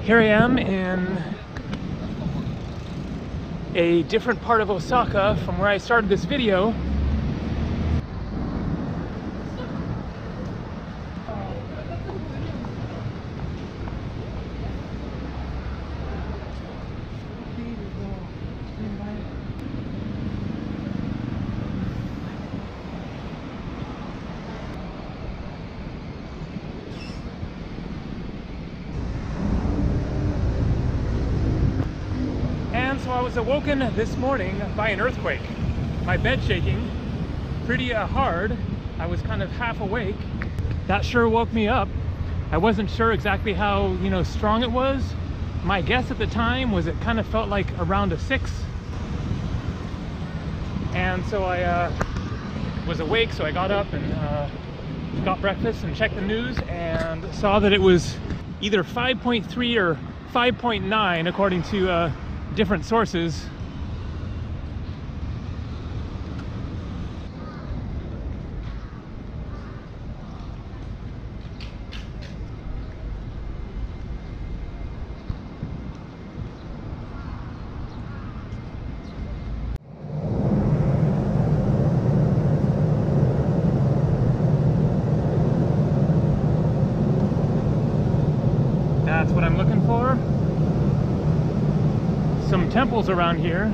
Here I am in a different part of Osaka from where I started this video. So I was awoken this morning by an earthquake. My bed shaking pretty hard. I was kind of half awake. That sure woke me up. I wasn't sure exactly how, strong it was. My guess at the time was it kind of felt like around a 6. And so I was awake, so I got up and got breakfast and checked the news and saw that it was either 5.3 or 5.9 according to different sources. That's what I'm looking for. Some temples around here.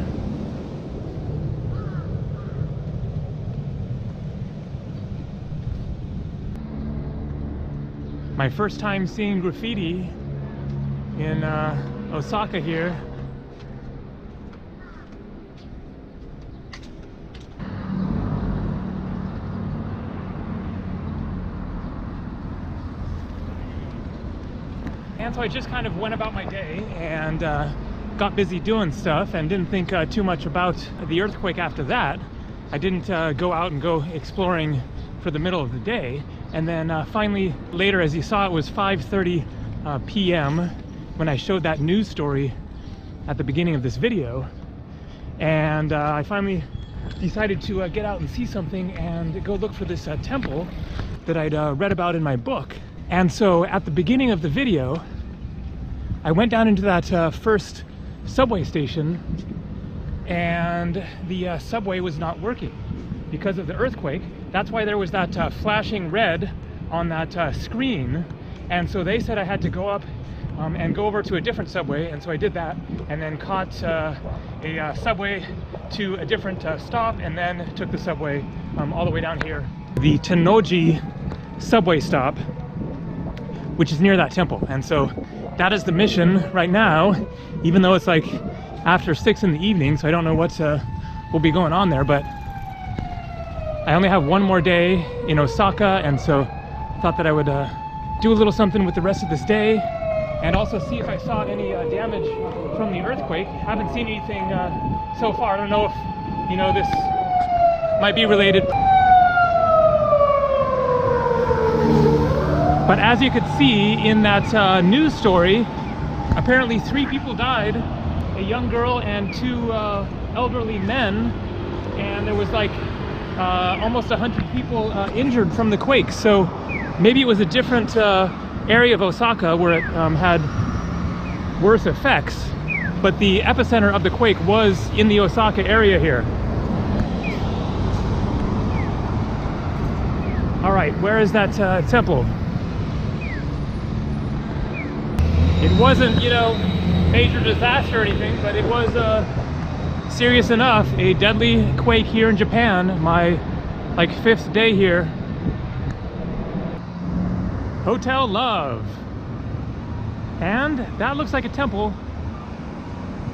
My first time seeing graffiti in Osaka here. And so I just kind of went about my day and got busy doing stuff and didn't think too much about the earthquake after that. I didn't go out and go exploring for the middle of the day. And then finally later, as you saw, it was 5:30 p.m. when I showed that news story at the beginning of this video. And I finally decided to get out and see something and go look for this temple that I'd read about in my book. And so at the beginning of the video, I went down into that first subway station, and the subway was not working because of the earthquake. That's why there was that flashing red on that screen. And so they said I had to go up and go over to a different subway, and so I did that, and then caught a subway to a different stop, and then took the subway all the way down here. The Tennoji subway stop, which is near that temple. And so that is the mission right now, even though it's like after 6 in the evening, so I don't know what will be going on there, but I only have one more day in Osaka, and so I thought that I would do a little something with the rest of this day, and also see if I saw any damage from the earthquake. Haven't seen anything so far. I don't know if, this might be related. But as you could see in that news story, apparently 3 people died, a young girl and 2 elderly men, and there was like almost 100 people injured from the quake. So maybe it was a different area of Osaka where it had worse effects, but the epicenter of the quake was in the Osaka area here. All right, where is that temple? It wasn't, major disaster or anything, but it was serious enough. A deadly quake here in Japan, my 5th day here. Hotel Love. And that looks like a temple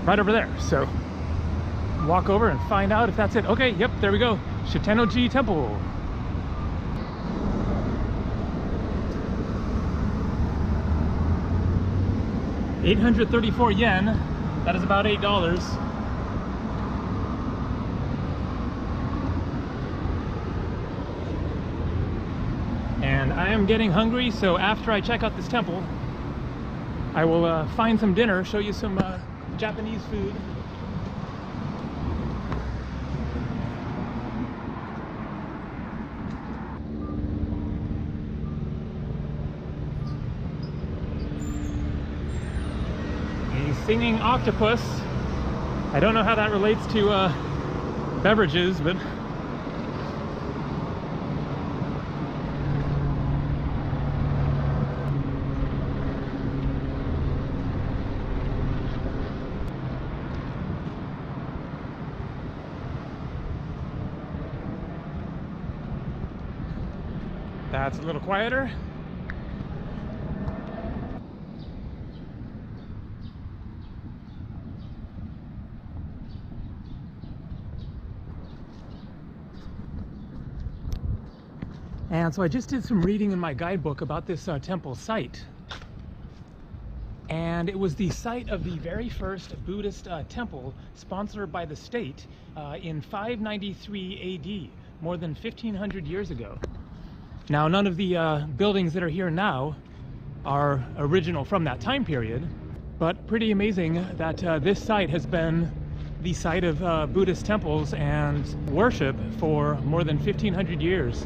right over there. So walk over and find out if that's it. Okay, yep, there we go. Shitennoji Temple. $834 yen, that is about $8. And I am getting hungry, so after I check out this temple, I will find some dinner, show you some Japanese food. singing octopus. I don't know how that relates to beverages, but that's a little quieter. And so I just did some reading in my guidebook about this temple site. And it was the site of the very first Buddhist temple sponsored by the state in 593 AD, more than 1500 years ago. Now, none of the buildings that are here now are original from that time period, but pretty amazing that this site has been the site of Buddhist temples and worship for more than 1500 years.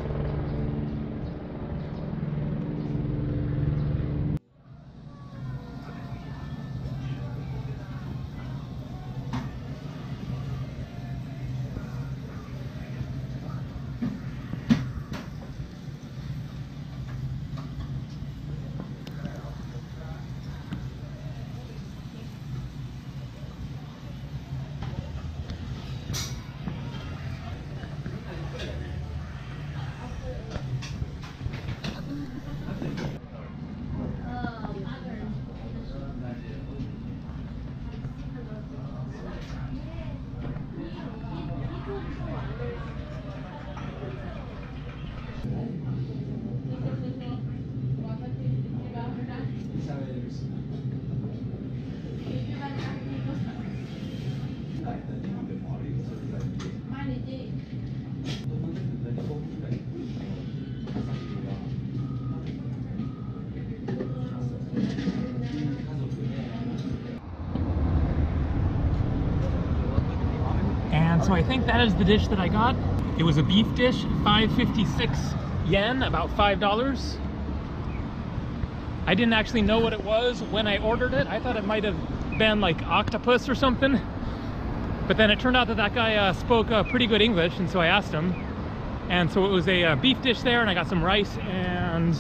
And so I think that is the dish that I got. It was a beef dish, 556 yen, about $5. I didn't actually know what it was when I ordered it. I thought it might have been like octopus or something. But then it turned out that that guy spoke pretty good English, and so I asked him. And so it was a beef dish there, and I got some rice and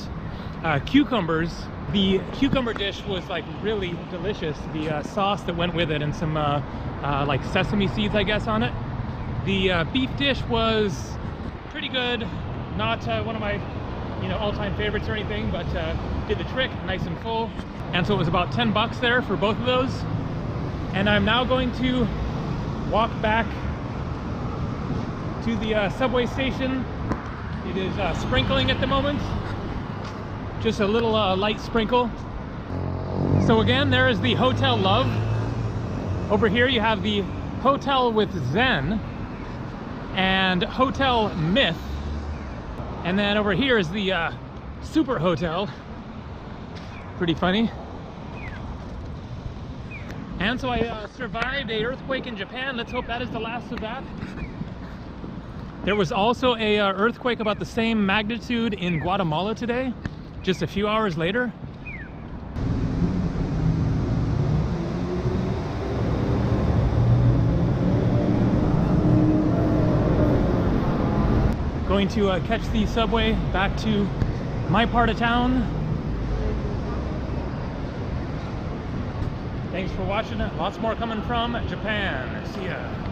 cucumbers. The cucumber dish was like really delicious. The sauce that went with it and some like sesame seeds, I guess, on it. The beef dish was pretty good. Not one of my, all-time favorites or anything, but did the trick, nice and full. And so it was about 10 bucks there for both of those. And I'm now going to walk back to the subway station. It is sprinkling at the moment. Just a little light sprinkle. So again, there is the Hotel Love. Over here you have the Hotel with Zen and Hotel Myth. And then over here is the Super Hotel. Pretty funny. And so I survived an earthquake in Japan. Let's hope that is the last of that. There was also a earthquake about the same magnitude in Guatemala today, just a few hours later. Going to catch the subway back to my part of town. Thanks for watching. Lots more coming from Japan. See ya.